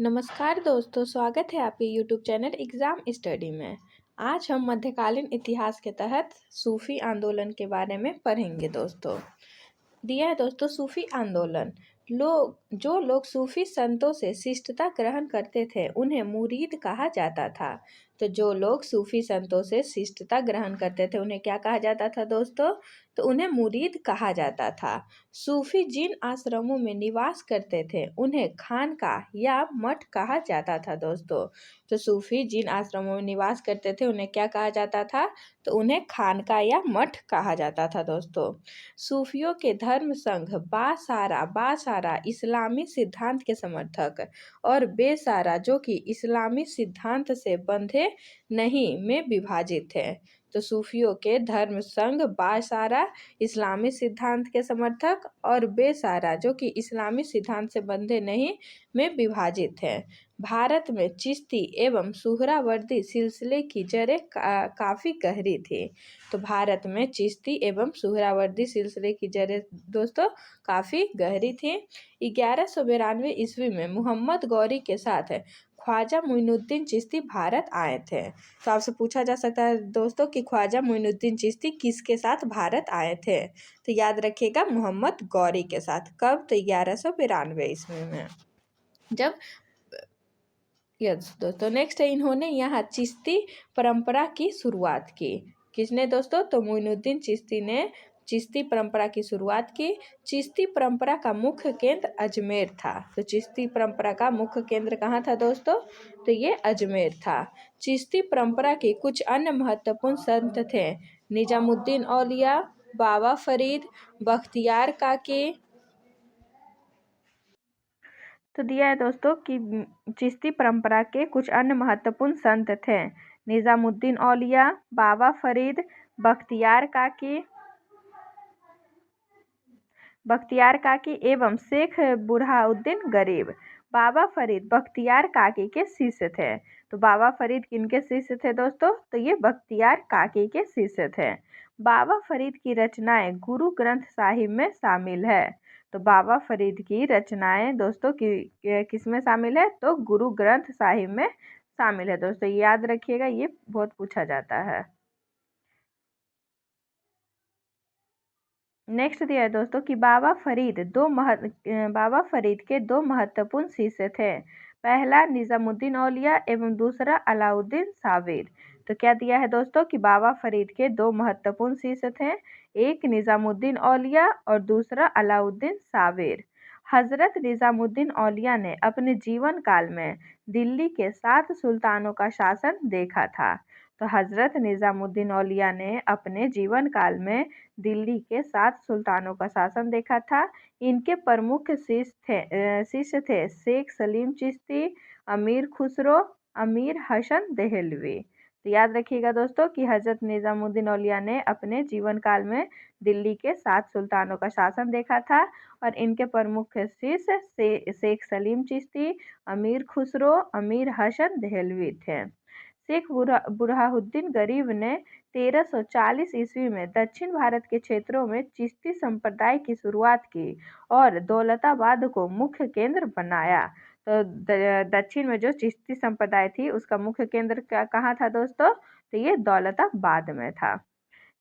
नमस्कार दोस्तों, स्वागत है आपके यूट्यूब चैनल एग्ज़ाम स्टडी में। आज हम मध्यकालीन इतिहास के तहत सूफी आंदोलन के बारे में पढ़ेंगे दोस्तों। दिया है दोस्तों सूफी आंदोलन। जो लोग सूफी संतों से शिष्टता ग्रहण करते थे उन्हें मुरीद कहा जाता था। तो जो लोग सूफी संतों से शिष्टता ग्रहण करते थे उन्हें क्या कहा जाता था दोस्तों? तो उन्हें मुरीद कहा जाता था। सूफी जिन आश्रमों में निवास करते थे उन्हें खानकाह या मठ कहा जाता था दोस्तों। तो सूफी जिन आश्रमों में निवास करते थे उन्हें क्या कहा जाता था? तो उन्हें खानकाह या मठ कहा जाता था दोस्तों। सूफियों के धर्म संघ बासारा इस्लामी सिद्धांत के समर्थक और बेसारा जो कि इस्लामी सिद्धांत से बंधे नहीं में विभाजित थे। तो सूफियों के धर्म संघ बासारा इस्लामी सिद्धांत के समर्थक और बेसारा जो कि इस्लामी सिद्धांत से बंधे नहीं में विभाजित है। भारत में चिश्ती एवं सुहरावर्दी सिलसिले की जड़ें काफ़ी गहरी थी। तो भारत में चिश्ती एवं सुहरावर्दी सिलसिले की जड़ें दोस्तों काफ़ी गहरी थी। 1192 ईस्वी में मोहम्मद गौरी के साथ ख्वाजा मोइनुद्दीन चिश्ती भारत आए थे। तो आपसे पूछा जा सकता है दोस्तों कि ख्वाजा मोइनुद्दीन चिश्ती किसके साथ भारत आए थे? तो याद रखिएगा मोहम्मद गौरी के साथ। कब? तो 1192 ईस्वी में। जब यस दोस्तों, नेक्स्ट है इन्होंने यहाँ चिश्ती परंपरा की शुरुआत की। किसने दोस्तों? तो मोइनुद्दीन चिश्ती ने चिश्ती परंपरा की शुरुआत की। चिश्ती परंपरा का मुख्य केंद्र अजमेर था। तो चिश्ती परंपरा का मुख्य केंद्र कहाँ था दोस्तों? तो ये अजमेर था। चिश्ती परंपरा के कुछ अन्य महत्वपूर्ण संत थे निजामुद्दीन औलिया, बाबा फरीद, बख्तियार काकी। तो दिया है दोस्तों कि चिश्ती परंपरा के कुछ अन्य महत्वपूर्ण संत थे निजामुद्दीन औलिया, बाबा फरीद, बख्तियार काकी एवं शेख बुरहाउद्दीन गरीब। बाबा फरीद बख्तियार काकी के शिष्य थे। तो बाबा फरीद किनके शिष्य थे दोस्तों? तो ये बख्तियार काकी के शिष्य थे। बाबा फरीद की रचनाएं गुरु ग्रंथ साहिब में शामिल है। तो बाबा फरीद की रचनाएं दोस्तों किस में शामिल है? तो गुरु ग्रंथ साहिब में शामिल है दोस्तों। याद रखिएगा, ये बहुत पूछा जाता है। नेक्स्ट दिया है दोस्तों कि बाबा फरीद के दो महत्वपूर्ण शिष्य थे। पहला निजामुद्दीन औलिया एवं दूसरा अलाउद्दीन साबिर। तो क्या दिया है दोस्तों कि बाबा फरीद के दो महत्वपूर्ण शिष्य थे, एक निजामुद्दीन औलिया और दूसरा अलाउद्दीन साबिर। हजरत निजामुद्दीन औलिया ने अपने जीवन काल में दिल्ली के 7 सुल्तानों का शासन देखा था। तो हजरत निजामुद्दीन औलिया ने अपने जीवन काल में दिल्ली के 7 सुल्तानों का शासन देखा था। इनके प्रमुख शिष्य थे शेख सलीम चिश्ती, अमीर खुसरो, अमीर हसन देहलवी। तो याद रखिएगा दोस्तों कि हजरत निजामुद्दीन औलिया ने अपने जीवन काल में दिल्ली के 7 सुल्तानों का शासन देखा था और इनके प्रमुख शिष्य शेख सलीम चिश्ती, अमीर खुसरो, अमीर हसन देहलवी थे। शेख बुरहाउद्दीन गरीब ने 1340 ईस्वी में दक्षिण भारत के क्षेत्रों में चिश्ती संप्रदाय की शुरुआत की और दौलताबाद को मुख्य केंद्र बनाया। तो दक्षिण में जो चिश्ती संप्रदाय थी उसका मुख्य केंद्र कहाँ था दोस्तों? तो ये दौलताबाद में था।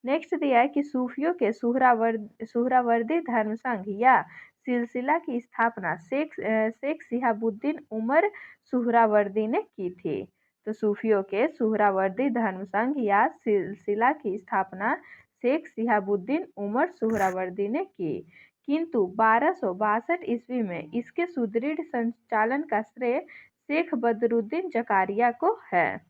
नेक्स्ट दिया है कि सूफियों के सुहरावर्दी धर्म संघ या सिलसिला की स्थापना शेख शिहाबुद्दीन उमर सुहरावर्दी ने की थी। तो सूफियों के सुहरावर्दी धर्म संघ या सिलसिला की स्थापना शेख शिहाबुद्दीन उमर सुहरावर्दी ने की, किंतु 1262 ईस्वी में इसके सुदृढ़ संचालन का श्रेय शेख बदरुद्दीन जकारिया को है।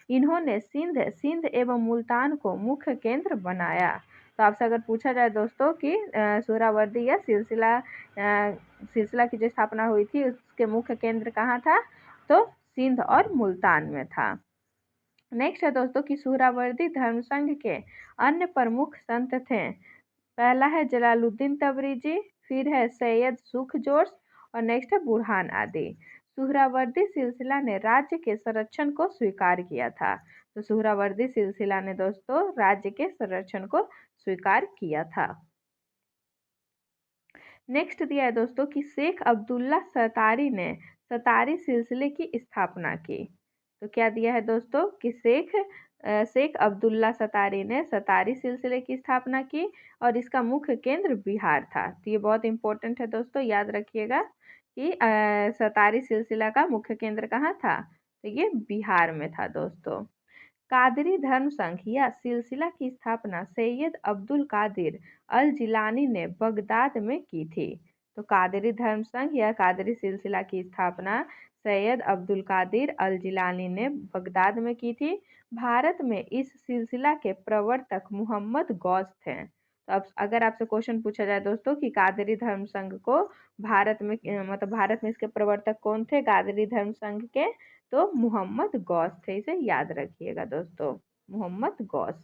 इन्होंने सिंध एवं मुल्तान को मुख्य केंद्र बनाया। तो आपसे अगर पूछा जाए दोस्तों कि सुहरावर्दी या सिलसिला की जो स्थापना हुई थी उसके मुख्य केंद्र कहाँ था? तो सिंध और मुल्तान में था। नेक्स्ट है दोस्तों कि सुहरावर्दी धर्म संघ के अन्य प्रमुख संत थे। पहला है जलालुद्दीन तबरेजी, फिर है सैयद सुख जोश और नेक्स्ट है बुरहान आदि। सुहरावर्दी सिलसिला ने राज्य के संरक्षण को स्वीकार किया था। तो सुहरावर्दी सिलसिला ने दोस्तों राज्य के संरक्षण को स्वीकार किया था। नेक्स्ट दिया है दोस्तों कि शेख अब्दुल्ला सरतारी ने सतारी सिलसिले की स्थापना की? तो क्या दिया है दोस्तों कि शेख अब्दुल्ला सतारी ने सतारी सिलसिले की स्थापना की और इसका मुख्य केंद्र बिहार था। तो ये बहुत इंपॉर्टेंट है दोस्तों, याद रखिएगा कि सतारी सिलसिला का मुख्य केंद्र कहाँ था? तो ये बिहार में था दोस्तों। कादरी धर्म संघ या सिलसिला की स्थापना सैयद अब्दुल कादिर अल जिलानी ने बगदाद में की थी। तो कादरी धर्म संघ या कादरी सिलसिला की स्थापना सैयद अब्दुल कादिर अल जिलानी ने बगदाद में की थी। भारत में इस सिलसिला के प्रवर्तक मोहम्मद गौस थे। तो अब अगर आपसे क्वेश्चन पूछा जाए दोस्तों कि कादरी धर्म संघ को भारत में मतलब भारत में इसके प्रवर्तक कौन थे कादरी धर्म संघ के? तो मोहम्मद गौस थे, इसे याद रखिएगा दोस्तों, मोहम्मद गौस।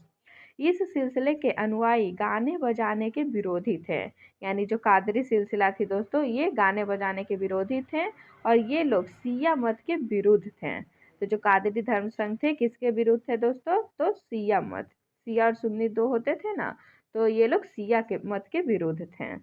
इस सिलसिले के अनुयायी गाने बजाने के विरोधी थे, यानी जो कादरी सिलसिला थी दोस्तों ये गाने बजाने के विरोधी थे और ये लोग सिया मत के विरुद्ध थे। तो जो कादरी धर्म संघ थे किसके विरुद्ध थे दोस्तों? तो सिया मत, सिया और सुन्नी दो होते थे ना, तो ये लोग सिया के मत के विरुद्ध थे।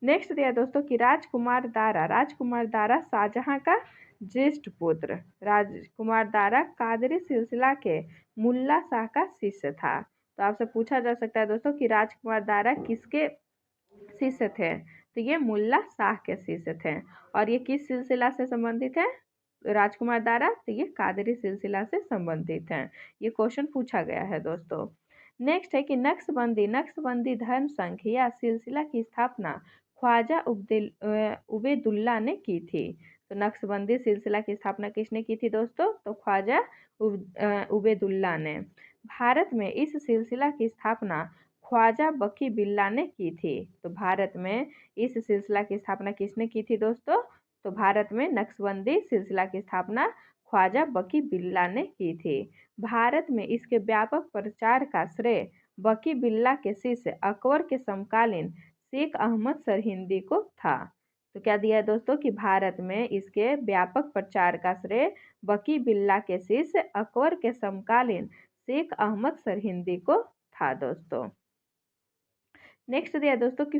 नेक्स्ट दिया दोस्तों कि राजकुमार दारा शाहजहां का ज्येष्ठ पुत्र। राजकुमार दारा कादरी सिलसिला के मुल्ला शाह का शिष्य था। तो आपसे पूछा जा सकता है दोस्तों कि राजकुमार दारा किसके शिष्य थे? तो ये मुल्ला शाह के शिष्य थे। और ये किस सिलसिला से संबंधित है? राजकुमार दारा, तो ये कादरी सिलसिला से संबंधित हैं। ये क्वेश्चन पूछा गया है दोस्तों। नेक्स्ट है कि नक्शबंदी धर्म संघ या सिलसिला की स्थापना ख्वाजा उबेदुल्ला ने की थी। तो नक्शबंदी सिलसिला की स्थापना किसने की थी दोस्तों? तो ख्वाजा उबेदुल्ला ने। भारत में इस सिलसिला की स्थापना ख्वाजा बकी बिल्ला ने की थी। तो भारत में इस सिलसिला की स्थापना किसने की थी दोस्तों? तो भारत में नक्शबंदी सिलसिला की स्थापना ख्वाजा बकी बिल्ला ने की थी। भारत में इसके व्यापक प्रचार का श्रेय बकी बिल्ला के शिष्य अकबर के समकालीन शेख अहमद सरहिंदी को था। तो क्या दिया है दोस्तों कि भारत में इसके व्यापक प्रचार का श्रेय बकी बिल्ला के शिष्य अकबर के समकालीन शेख अहमद सरहिंदी को था दोस्तों। नेक्स्ट दिया दोस्तों कि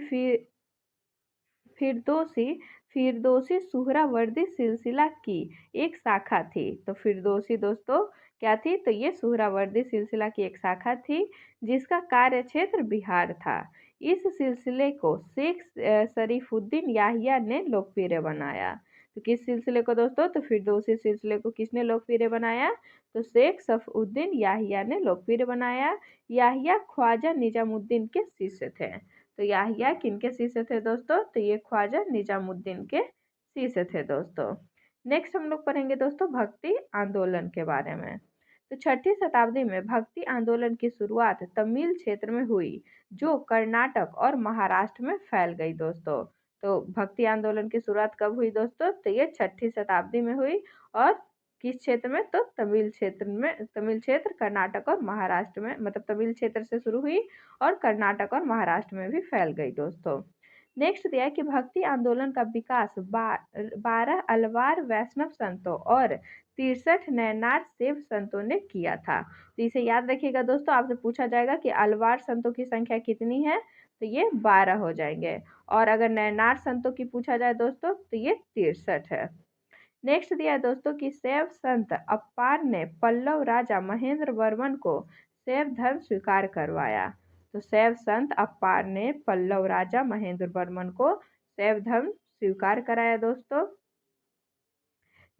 फिरदौसी सुहरावर्दी सिलसिला की एक शाखा थी। तो फिरदौसी दोस्तों क्या थी? तो ये सुहरावर्दी सिलसिला की एक शाखा थी जिसका कार्य क्षेत्र बिहार था। इस सिलसिले को शेख शरीफुद्दीन याहिया ने लोकप्रिय बनाया। तो किस सिलसिले को दोस्तों? तो फिरदौसी सिलसिले को किसने लोकप्रिय बनाया? तो शेख सफउद्दीन याहिया ने लोकप्रिय बनाया। याहिया ख्वाजा निजामुद्दीन के शिष्य थे। तो याहिया किनके शिष्य थे दोस्तों? तो ये ख्वाजा निजामुद्दीन के शिष्य थे दोस्तों। नेक्स्ट हम लोग पढ़ेंगे दोस्तों भक्ति आंदोलन के बारे में। तो 6ठी शताब्दी में भक्ति आंदोलन की शुरुआत तमिल क्षेत्र में हुई जो कर्नाटक और महाराष्ट्र में फैल गई दोस्तों। तो भक्ति आंदोलन की शुरुआत कब हुई दोस्तों? तो ये 6ठी शताब्दी में हुई और किस क्षेत्र में? तो तमिल क्षेत्र कर्नाटक और महाराष्ट्र में, मतलब तमिल क्षेत्र से शुरू हुई और कर्नाटक और महाराष्ट्र में भी फैल गई दोस्तों। नेक्स्ट दिया है कि भक्ति आंदोलन का विकास 12 अलवार वैष्णव संतों और 63 नैनार शैव संतों ने किया था। तो इसे याद रखिएगा दोस्तों, आपसे पूछा जाएगा कि अलवार संतों की संख्या कितनी है? तो ये 12 हो जाएंगे। और अगर नैनार संतों की पूछा जाए दोस्तों तो ये 63 है। नेक्स्ट दिया है दोस्तों कि शैव संत अप्पार ने पल्लव राजा महेंद्र वर्मन को शैव धर्म स्वीकार करवाया। तो शैव संत अप्पार ने पल्लव राजा महेंद्र वर्मन को शैव धर्म स्वीकार कराया दोस्तों।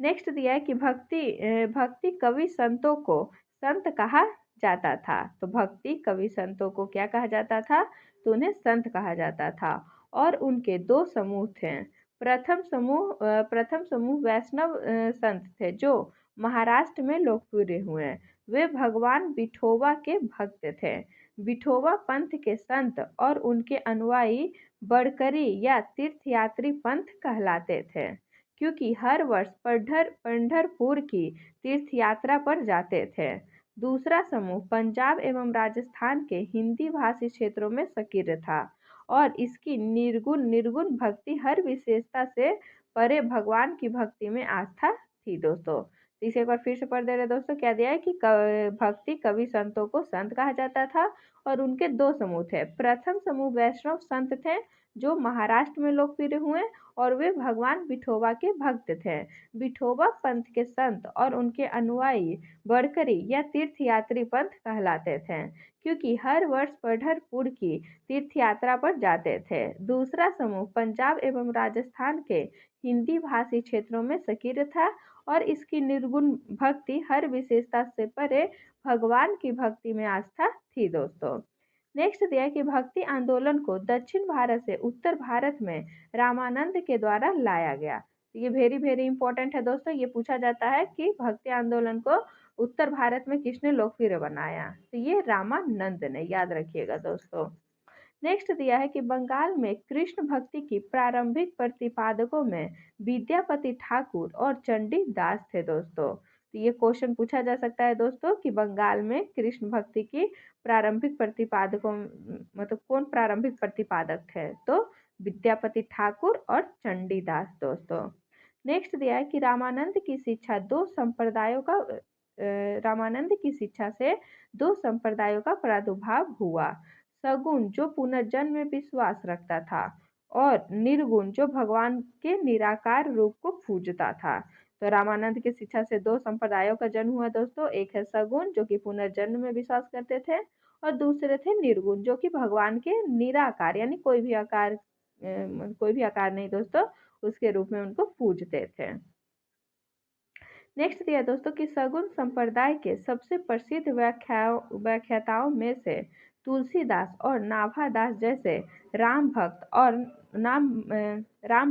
नेक्स्ट दिया है कि भक्ति कवि संतों को संत कहा जाता था। तो भक्ति कवि संतों को क्या कहा जाता था? तो उन्हें संत कहा जाता था और उनके 2 समूह थे। प्रथम समूह वैष्णव संत थे जो महाराष्ट्र में लोकप्रिय हुए। वे भगवान विठोबा के भक्त थे। विठोबा पंथ के संत और उनके अनुयायी बड़करी या तीर्थयात्री पंथ कहलाते थे क्योंकि हर वर्ष पंढरपुर की तीर्थ यात्रा पर जाते थे। दूसरा समूह पंजाब एवं राजस्थान के हिंदी भाषी क्षेत्रों में सक्रिय था और इसकी निर्गुण भक्ति हर विशेषता से परे भगवान की भक्ति में आस्था थी दोस्तों। तो इसे एक बार फिर से पढ़ दे रहे दोस्तों, क्या दिया है कि भक्ति कवि संतों को संत कहा जाता था और उनके 2 समूह थे। प्रथम समूह वैष्णव संत थे जो महाराष्ट्र में लोकप्रिय हुए और वे भगवान विठोबा के भक्त थे। विठोबा पंथ के संत और उनके अनुयायी वारकरी या तीर्थयात्री पंथ कहलाते थे, क्योंकि हर वर्ष पंढरपुर की तीर्थ यात्रा पर जाते थे। दूसरा समूह पंजाब एवं राजस्थान के हिंदी भाषी क्षेत्रों में सक्रिय था और इसकी निर्गुण भक्ति हर विशेषता से परे भगवान की भक्ति में आस्था थी दोस्तों। नेक्स्ट दिया कि भक्ति आंदोलन को दक्षिण भारत से उत्तर भारत में रामानंद के द्वारा लाया गया। ये वेरी वेरी इंपॉर्टेंट है दोस्तों, ये पूछा जाता है कि भक्ति आंदोलन को उत्तर भारत में किसने लोकप्रिय बनाया, तो ये रामानंद ने, याद रखिएगा दोस्तों। नेक्स्ट दिया है कि बंगाल में कृष्ण भक्ति की प्रारंभिक प्रतिपादकों में विद्यापति ठाकुर और चंडी दास थे दोस्तों। तो ये क्वेश्चन पूछा जा सकता है दोस्तों कि बंगाल में कृष्ण भक्ति की प्रारंभिक प्रतिपादकों, मतलब कौन प्रारंभिक प्रतिपादक थे, तो विद्यापति ठाकुर और चंडी दास दोस्तों। नेक्स्ट दिया है कि रामानंद की शिक्षा से दो संप्रदायों का प्रादुर्भाव हुआ। सगुण जो पुनर्जन्म में विश्वास रखता था और निर्गुण जो भगवान के निराकार रूप को पूजता था। तो रामानंद की शिक्षा से दो संप्रदायों का जन्म हुआ दोस्तों। एक है सगुण जो कि पुनर्जन्म में विश्वास करते थे और दूसरे थे निर्गुण जो कि भगवान के निराकार यानी कोई भी आकार नहीं दोस्तों, उसके रूप में उनको पूजते थे। नेक्स्ट दिया दोस्तों कि सगुण संप्रदाय के सबसे प्रसिद्ध व्याख्याताओं में से तुलसीदास और नाभादास जैसे राम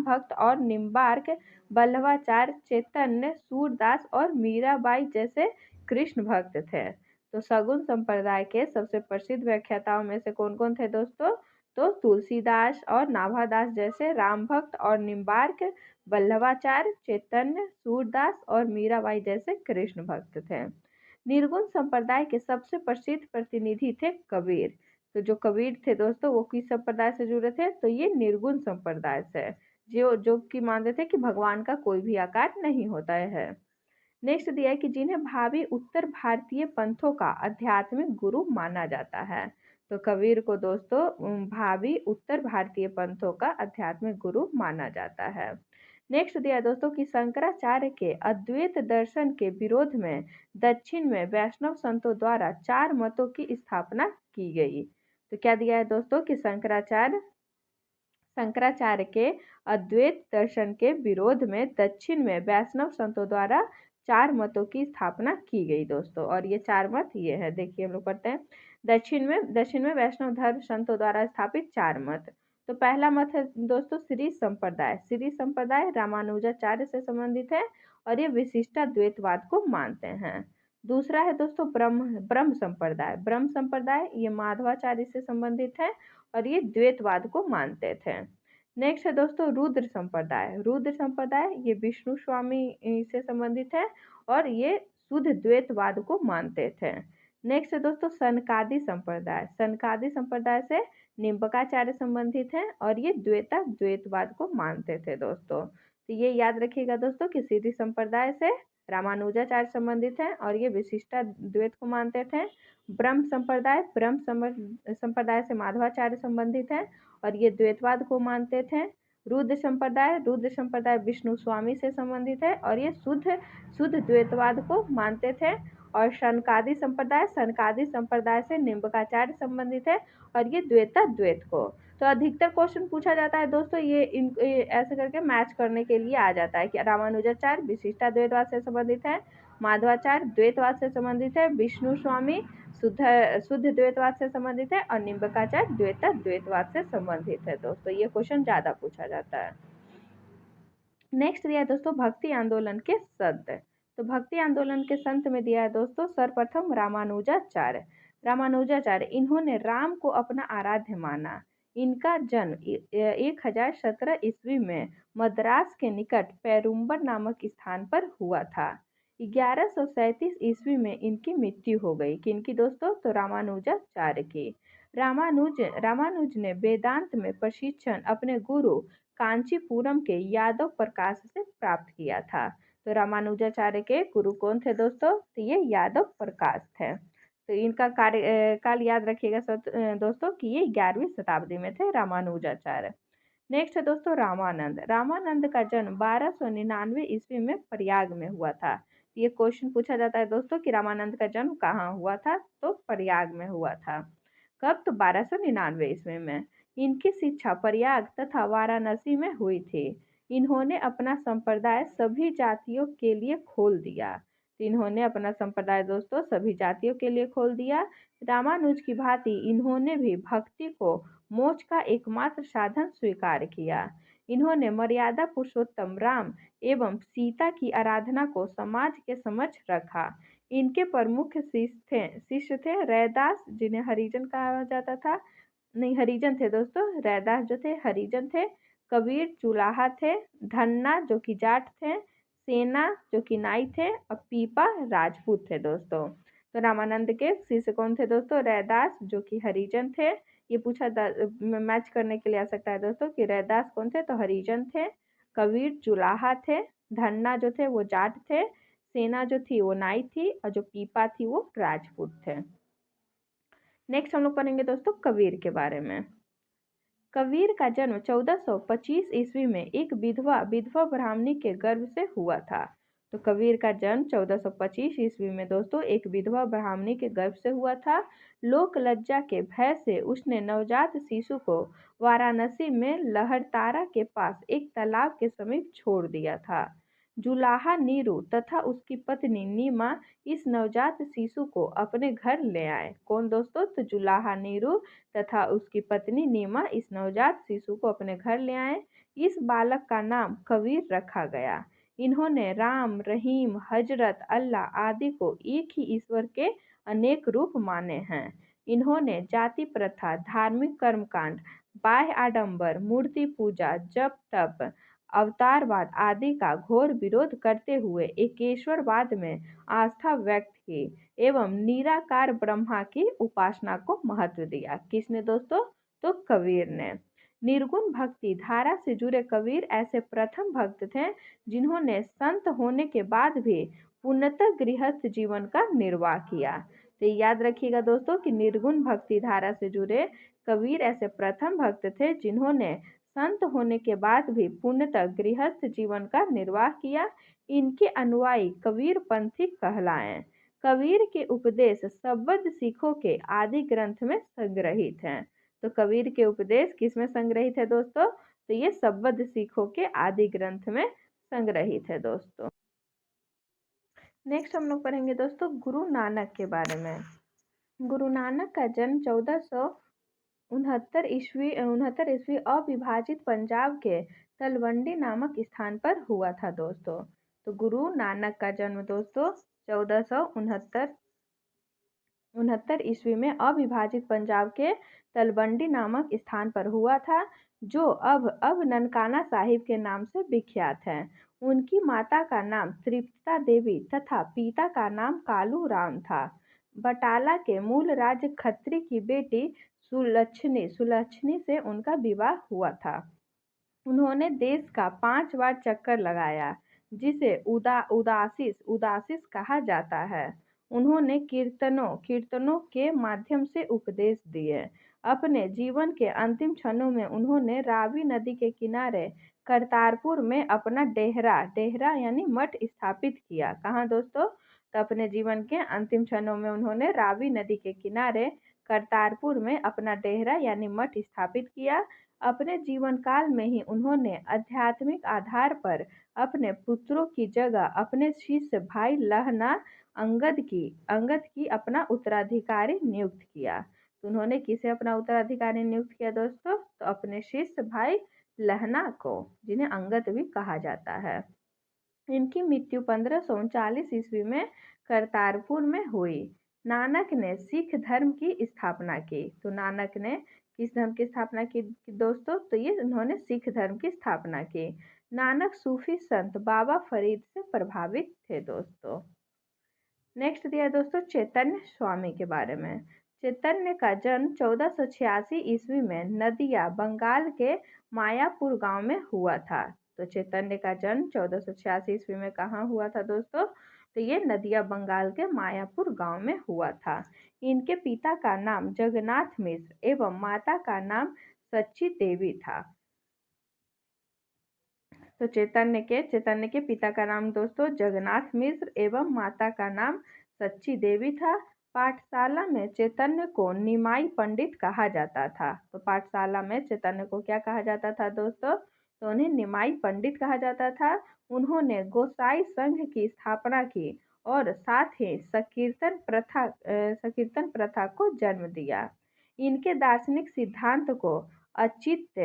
भक्त और निम्बार्क, बल्लवाचार्य, चैतन्य, सूरदास और मीराबाई जैसे कृष्ण भक्त थे। तो सगुण संप्रदाय के सबसे प्रसिद्ध व्याख्याताओं में से कौन कौन थे दोस्तों, तो तुलसीदास और नाभादास जैसे राम भक्त और निम्बार्क, बल्लवाचार्य, चैतन्य, सूरदास और मीराबाई जैसे कृष्ण भक्त थे। निर्गुण संप्रदाय के सबसे प्रसिद्ध प्रतिनिधि थे कबीर। तो जो कबीर थे दोस्तों वो किस संप्रदाय से जुड़े थे, तो ये निर्गुण संप्रदाय से, जो कि मानते थे कि भगवान का कोई भी आकार नहीं होता है। नेक्स्ट दिया है कि जिन्हें भावी उत्तर भारतीय पंथों का आध्यात्मिक गुरु माना जाता है। तो कबीर को दोस्तों भावी उत्तर भारतीय पंथों का आध्यात्मिक गुरु माना जाता है। नेक्स्ट दिया दोस्तों कि शंकराचार्य के अद्वैत दर्शन के विरोध में दक्षिण में वैष्णव संतों द्वारा 4 मतों की स्थापना की गई। तो क्या दिया है दोस्तों कि शंकराचार्य के अद्वैत दर्शन के विरोध में दक्षिण में वैष्णव संतों द्वारा 4 मतों की स्थापना की गई दोस्तों। और ये 4 मत ये है, देखिए हम लोग पढ़ते हैं। दक्षिण में वैष्णव धर्म संतों द्वारा स्थापित 4 मत। तो पहला मत है दोस्तों श्री संप्रदाय रामानुजाचार्य से संबंधित है और ये विशिष्टाद्वैतवाद को मानते हैं। दूसरा है दोस्तों ब्रह्म संप्रदाय ये माधवाचार्य से संबंधित है और ये द्वैतवाद को मानते थे। नेक्स्ट है दोस्तों रुद्र संप्रदाय ये विष्णु स्वामी से संबंधित है और ये शुद्ध द्वैतवाद को मानते थे। नेक्स्ट है दोस्तों सनकादि संप्रदाय से निम्बकाचार्य संबंधित है और ये द्वैतवाद को मानते थे दोस्तों। तो ये याद रखिएगा दोस्तों कि सीधी संप्रदाय से रामानुजाचार्य संबंधित है और ये विशिष्टाद्वैत को मानते थे। ब्रह्म संप्रदाय से माधवाचार्य संबंधित है और ये द्वैतवाद को मानते थे। रुद्र संप्रदाय विष्णु स्वामी से संबंधित है और ये शुद्ध द्वैतवाद को मानते थे। और सनकादि संप्रदाय से निम्बकाचार्य संबंधित है और ये द्वैत को। तो अधिकतर क्वेश्चन पूछा जाता है दोस्तों ये ऐसे करके मैच करने के लिए आ जाता है कि रामानुजाचार्य विशिष्टाद्वैतवाद से संबंधित है, माधवाचार्य द्वैतवाद से संबंधित है, विष्णु स्वामी शुद्ध द्वैतवाद से संबंधित है और निम्बकाचार्य द्वैतवाद से संबंधित है दोस्तों। ये क्वेश्चन ज्यादा पूछा जाता है। नेक्स्ट दिया है दोस्तों भक्ति आंदोलन के संत। तो भक्ति आंदोलन के संत में दिया है दोस्तों सर्वप्रथम रामानुजाचार्य इन्होंने राम को अपना आराध्य माना। इनका जन्म 1017 ईस्वी में मद्रास के निकट पेरुम्बर नामक स्थान पर हुआ था। 1137 ईस्वी में इनकी मृत्यु हो गई। किनकी दोस्तों, तो रामानुजाचार्य की। रामानुज ने वेदांत में प्रशिक्षण अपने गुरु कांचीपुरम के यादव प्रकाश से प्राप्त किया था। तो रामानुजाचार्य के गुरु कौन थे दोस्तों, तो ये यादव प्रकाश थे। तो इनका कार्यकाल याद रखिएगा दोस्तों कि ये 11वीं शताब्दी में थे रामानुजाचार्य। नेक्स्ट है दोस्तों रामानंद। रामानंद का जन्म 1299 ईस्वी में प्रयाग में हुआ था। ये क्वेश्चन पूछा जाता है दोस्तों कि रामानंद का जन्म कहाँ हुआ था, तो प्रयाग में हुआ था। कब, तो 1299 ईस्वी में। इनकी शिक्षा प्रयाग तथा वाराणसी में हुई थी। इन्होंने अपना संप्रदाय सभी जातियों के लिए खोल दिया। तो इन्होंने अपना संप्रदाय दोस्तों सभी जातियों के लिए खोल दिया। रामानुज की भांति इन्होंने भी भक्ति को मोक्ष का एकमात्र साधन स्वीकार किया। इन्होंने मर्यादा पुरुषोत्तम राम एवं सीता की आराधना को समाज के समक्ष रखा। इनके प्रमुख शिष्य थे रैदास, जिन्हें हरिजन कहा जाता था। नहीं, हरिजन थे दोस्तों। रैदास जो थे हरिजन थे। कबीर चुलाहा थे। धन्ना जो कि जाट थे। सेना जो कि नाई थे। और पीपा राजपूत थे दोस्तों। तो रामानंद के शिष्य कौन थे दोस्तों? रैदास जो कि हरिजन थे। ये पूछा मैच करने के लिए आ सकता है दोस्तों कि रैदास कौन थे, तो हरिजन थे। कबीर चुलाहा थे। धन्ना जो थे वो जाट थे। सेना जो थी वो नाई थी। और जो पीपा थी वो राजपूत थे। नेक्स्ट हम लोग पढ़ेंगे दोस्तों कबीर के बारे में। कबीर का जन्म 1425 ईस्वी में एक विधवा ब्राह्मणी के गर्भ से हुआ था। तो कबीर का जन्म 1425 ईस्वी में दोस्तों एक विधवा ब्राह्मणी के गर्भ से हुआ था। लोक लज्जा के भय से उसने नवजात शिशु को वाराणसी में लहरतारा के पास एक तालाब के समीप छोड़ दिया था। जुलाहा नीरू तथा उसकी पत्नी नीमा इस नवजात शिशु को अपने घर ले आए। कौन दोस्तों? तो जुलाहा नीरू तथा उसकी पत्नी नीमा इस नवजात शिशु को अपने घर ले आए। इस बालक का नाम कबीर रखा गया। इन्होंने राम, रहीम, हजरत, अल्लाह आदि को एक ही ईश्वर के अनेक रूप माने हैं। इन्होंने जाति प्रथा, धार्मिक कर्मकांड, बाह्य आडंबर, मूर्ति पूजा, जप तप, अवतारवाद आदि का घोर विरोध करते हुए एकेश्वरवाद में आस्था व्यक्त की एवं निराकार ब्रह्मा की उपासना को महत्व दिया। किसने दोस्तों? तो कबीर ने। निर्गुण भक्ति धारा से जुड़े कबीर ऐसे प्रथम भक्त थे जिन्होंने संत होने के बाद भी पूर्णतः गृहस्थ जीवन का निर्वाह किया। तो याद रखिएगा दोस्तों कि निर्गुण भक्ति धारा से जुड़े कबीर ऐसे प्रथम भक्त थे जिन्होंने संत होने के बाद भी पूर्णतः गृहस्थ जीवन का निर्वाह किया। इनके अनुयायी कबीर पंथी कहलाए। कबीर के उपदेश सबद सिखों के आदि ग्रंथ में संग्रहित हैं। तो कबीर के उपदेश किस में संग्रहित है दोस्तों? तो ये सबद सिखों के आदि ग्रंथ में संग्रहित है दोस्तों। नेक्स्ट हम लोग पढ़ेंगे दोस्तों गुरु नानक के बारे में। गुरु नानक का जन्म 1469 ईस्वी अविभाजित पंजाब के तलवंडी नामक स्थान पर हुआ था दोस्तों। तो गुरु नानक का जन्म दोस्तों 1469 ईस्वी में अविभाजित पंजाब के तलवंडी नामक स्थान पर हुआ था, जो अब ननकाना साहिब के नाम से विख्यात है। उनकी माता का नाम तृप्ता देवी तथा पिता का नाम कालू राम था। बटाला के मूल राज खत्री की बेटी सुलक्षणी से उनका विवाह हुआ था। उन्होंने देश का 5 बार चक्कर लगाया, जिसे उदासीस कहा जाता है। उन्होंने कीर्तनों के माध्यम से उपदेश दिए। अपने जीवन के अंतिम क्षणों में उन्होंने रावी नदी के किनारे करतारपुर में अपना डेहरा यानी मठ स्थापित किया। कहाँ दोस्तों? तो अपने जीवन के अंतिम क्षणों में उन्होंने रावी नदी के किनारे करतारपुर में अपना डेहरा यानी मठ स्थापित किया। अपने जीवन काल में ही उन्होंने आध्यात्मिक आधार पर अपने पुत्रों की जगह अपने शिष्य भाई लहना अंगद की अपना उत्तराधिकारी नियुक्त किया। तो उन्होंने किसे अपना उत्तराधिकारी नियुक्त किया दोस्तों? तो अपने शिष्य भाई लहना को, जिन्हें अंगद भी कहा जाता है। इनकी मृत्यु 1539 ईस्वी में करतारपुर में हुई। नानक ने सिख धर्म की स्थापना की। तो नानक ने किस धर्म की स्थापना की दोस्तों? तो ये उन्होंने सिख धर्म की स्थापना की। नानक सूफी संत बाबा फरीद से प्रभावित थे दोस्तों। नेक्स्ट दिया है दोस्तों चैतन्य स्वामी के बारे में। चैतन्य का जन्म 1486 ईस्वी में नदिया बंगाल के मायापुर गांव में हुआ था। तो चैतन्य का जन्म 1486 ईस्वी में कहाँ हुआ था दोस्तों? तो ये नदिया बंगाल के मायापुर गांव में हुआ था। इनके पिता का नाम जगन्नाथ मिश्र एवं माता का नाम सच्ची देवी था। तो चैतन्य के पिता का नाम दोस्तों जगन्नाथ मिश्र एवं माता का नाम सच्ची देवी था। पाठशाला में चैतन्य को निमाई पंडित कहा जाता था। तो पाठशाला में चैतन्य को क्या कहा जाता था दोस्तों? तो उन्हें निमाई पंडित कहा जाता था। उन्होंने गोसाई संघ की स्थापना की और साथ ही संकीर्तन प्रथा को जन्म दिया। इनके दार्शनिक सिद्धांत को अचित्त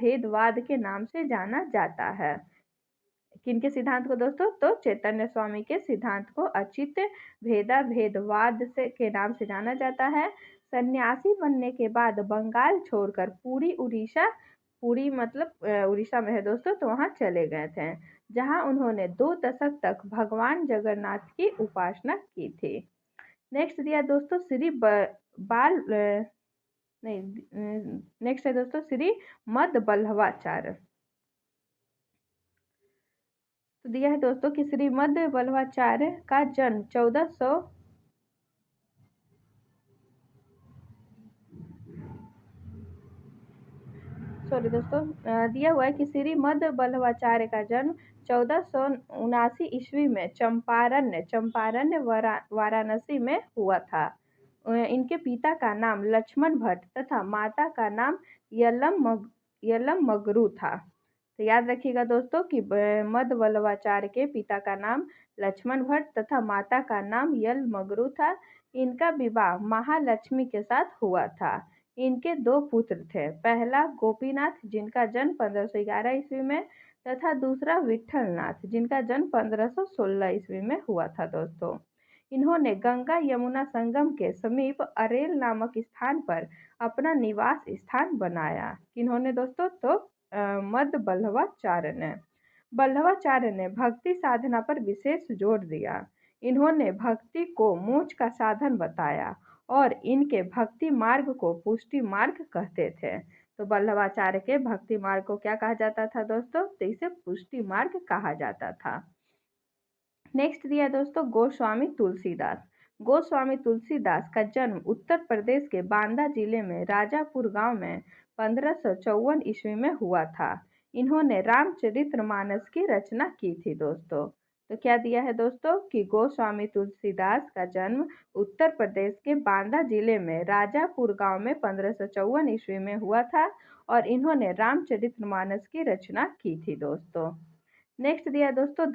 भेदवाद के नाम से जाना जाता है। किनके सिद्धांत को दोस्तों? तो चैतन्य स्वामी के सिद्धांत को अचित्त भेदवाद से के नाम से जाना जाता है। सन्यासी बनने के बाद बंगाल छोड़कर पूरी मतलब उड़ीसा में है दोस्तों, तो वहाँ चले गए थे, जहाँ उन्होंने 2 दशक तक भगवान जगन्नाथ की उपासना की थी। नेक्स्ट दिया दोस्तों नेक्स्ट है दोस्तों श्री मद बल्लभाचार्य। तो दिया है दोस्तों कि श्रीमद बल्लभाचार्य का जन्म 1400 दिया हुआ है कि श्रीमद बल्लभाचार्य का जन्म 1479 ईस्वी में चंपारण्य वाराणसी में हुआ था। इनके पिता का नाम लक्ष्मण भट्ट तथा माता का नाम यलम मगरू था। तो याद रखिएगा दोस्तों कि मद बल्लभाचार्य के पिता का नाम लक्ष्मण भट्ट तथा माता का नाम यल मगरू था। इनका विवाह महालक्ष्मी के साथ हुआ था। इनके 2 पुत्र थे, पहला गोपीनाथ जिनका जन्म 1511 ईस्वी में तथा दूसरा विठलनाथ जिनका जन्म 1516 ईस्वी में हुआ था दोस्तों। इन्होंने गंगा यमुना संगम के समीप अरेल नामक स्थान पर अपना निवास स्थान बनाया। किन्होंने दोस्तों? तो मद बल्लभाचार्य ने भक्ति साधना पर विशेष जोर दिया। इन्होंने भक्ति को मोक्ष का साधन बताया और इनके भक्ति मार्ग को पुष्टि मार्ग कहते थे। तो बल्लभाचार्य के भक्ति मार्ग को क्या कहा जाता था दोस्तों? तो इसे पुष्टि मार्ग कहा जाता था। नेक्स्ट दिया दोस्तों गोस्वामी तुलसीदास का जन्म उत्तर प्रदेश के बांदा जिले में राजापुर गांव में 1554 ईस्वी में हुआ था। इन्होंने रामचरितमानस की रचना की थी दोस्तों। तो क्या दिया है दोस्तों कि गोस्वामी तुलसीदास का जन्म उत्तर प्रदेश के बांदा जिले में राजापुर गांव में 1554 ईस्वी में हुआ था और इन्होंने रामचरितमानस की रचना की थी दोस्तों। नेक्स्ट दिया दोस्तों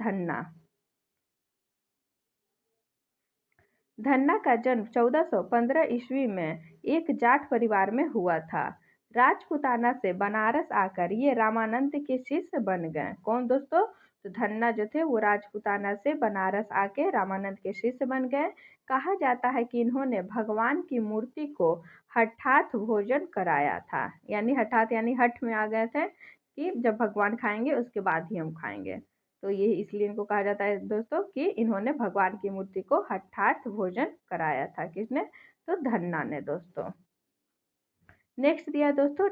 धन्ना का जन्म 1415 ईस्वी में एक जाट परिवार में हुआ था। राजपुताना से बनारस आकर ये रामानंद के शिष्य बन गए। कौन दोस्तों? तो धन्ना जो थे वो राजपुताना से बनारस आके रामानंद के शिष्य बन गए। कहा जाता है कि इन्होंने भगवान की मूर्ति को हठात भोजन कराया था, यानी हठात यानी हठ में आ गए थे कि जब भगवान खाएंगे उसके बाद ही हम खाएंगे। तो ये इसलिए इनको कहा जाता है दोस्तों कि इन्होंने भगवान की मूर्ति को हठात भोजन कराया था। किसने? तो धन्ना ने दोस्तों। नेक्स्ट दिया दोस्तों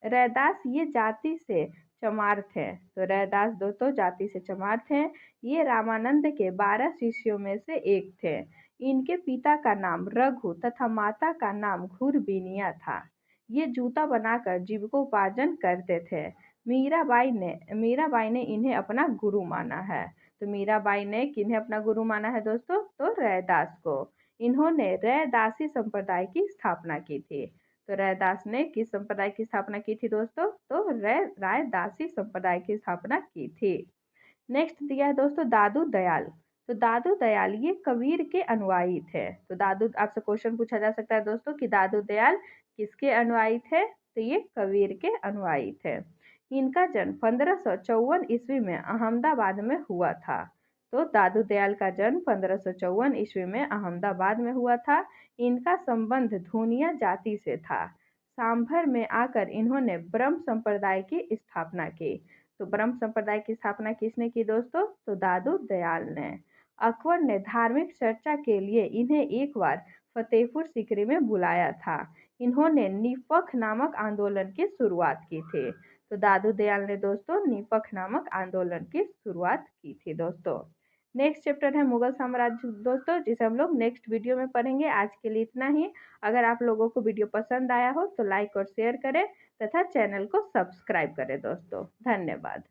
रैदास ये जाति से चमार थे। तो रैदास दोस्तों जाति से चमार थे। ये रामानंद के 12 शिष्यों में से एक थे। इनके पिता का नाम रघु तथा माता का नाम घुरबीनिया था। ये जूता बनाकर जीविकोपार्जन करते थे। मीराबाई ने इन्हें अपना गुरु माना है। तो मीराबाई ने किन्हें अपना गुरु माना है दोस्तों? तो रैदास को। इन्होंने रैदासी संप्रदाय की स्थापना की थी। तो रैदास ने किस संप्रदाय की स्थापना की थी दोस्तों? तो रैदासी संप्रदाय की स्थापना की थी। नेक्स्ट दिया है दोस्तों दादू दयाल। तो दादू दयाल ये कबीर के अनुयायी थे। तो आपसे क्वेश्चन पूछा जा सकता है दोस्तों कि दादू दयाल किसके अनुयायी थे? तो ये कबीर के अनुयायी थे। इनका जन्म 1554 ईस्वी में अहमदाबाद में हुआ था। तो दादू दयाल का जन्म 1554 ईस्वी में अहमदाबाद में हुआ था। इनका संबंध धूनिया जाति से था। सांभर में आकर इन्होंने ब्रह्म संप्रदाय की स्थापना की। तो ब्रह्म संप्रदाय की स्थापना किसने की दोस्तों? तो दादू दयाल ने। अकबर ने धार्मिक चर्चा के लिए इन्हें एक बार फतेहपुर सीकरी में बुलाया था। इन्होंने निपख नामक आंदोलन की शुरुआत की थी। तो दादू दयाल ने दोस्तों निपख नामक आंदोलन की शुरुआत की थी दोस्तों। नेक्स्ट चैप्टर है मुगल साम्राज्य दोस्तों, जिसे हम लोग नेक्स्ट वीडियो में पढ़ेंगे। आज के लिए इतना ही। अगर आप लोगों को वीडियो पसंद आया हो तो लाइक और शेयर करें तथा चैनल को सब्सक्राइब करें दोस्तों। धन्यवाद।